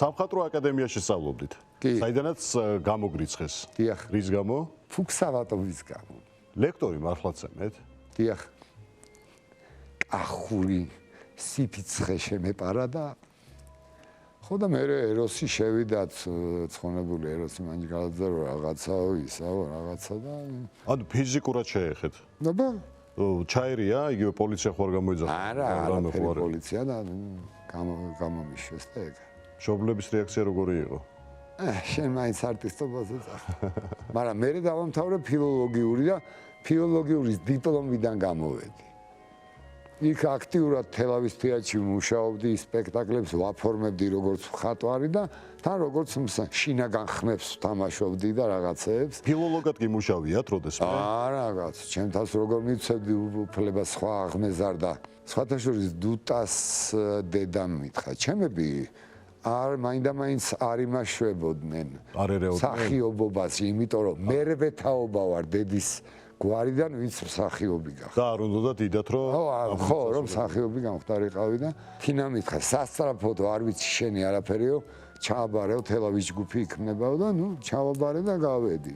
სამხატვრო აკადემიაში სწავლობდით. კი. საიდანაც გამოგრიცხეს. დიახ. რის გამო? ფუქსავატობის გამო. ლექტორი მართლაც ემეთ? დიახ. ახური სიფიცხე შემეპარა და ხო და მე ეროსი შევიდათ ცხონებული ეროსი მანჯგალაძე რაღაცაო ისაო რაღაცა და ანუ ფიზიკურად შეეხეთ. ნაბა ჩაერია იგივე პოლიცია ხوار გამოიძახა. არა არაფერი პოლიცია და გამომიშვეს და ეგ. მშობლების რეაქცია როგორი იყო? შენ მაინც არტისტობაზე წახ. მაგრამ მე დავამთავრე ფილოლოგიური და ფილოლოგიური დიპლომიდან გამოვედი. იქ აქტიურად თელავის თეატრში მუშაობდი, სპექტაკლებს ვაფორმებდი როგორც მხატვარი და თან როგორც შინაგან ხმებს ვთამაშობდი და რაღაცეებს. ფილოლოგად კი მუშავიათ როდესმე? არა, რაღაც, ჩემთანს როგორ მიცემდი უფლება სხვა აღმეზარდა. სხვათა შორის დუტას დედამ მითხრა, ჩემები არ მაინდა-მაინც არ იმაშვებოდნენ სახიობობას, იმიტომ რომ მერვე თაობა ვარ დედის გვარიდან, ვინც მსახიობი გახდა. და არ უნდა დიდათ რომ ხო, რომ მსახიობი გამختارიყავი და თინა მითხრა, სასწრაფოდ არ ვიცი შენი არაფერიო, ჩააბარეო თელავის ჯგუფი იქმნებაო და ნუ ჩავაბარე და გავედი.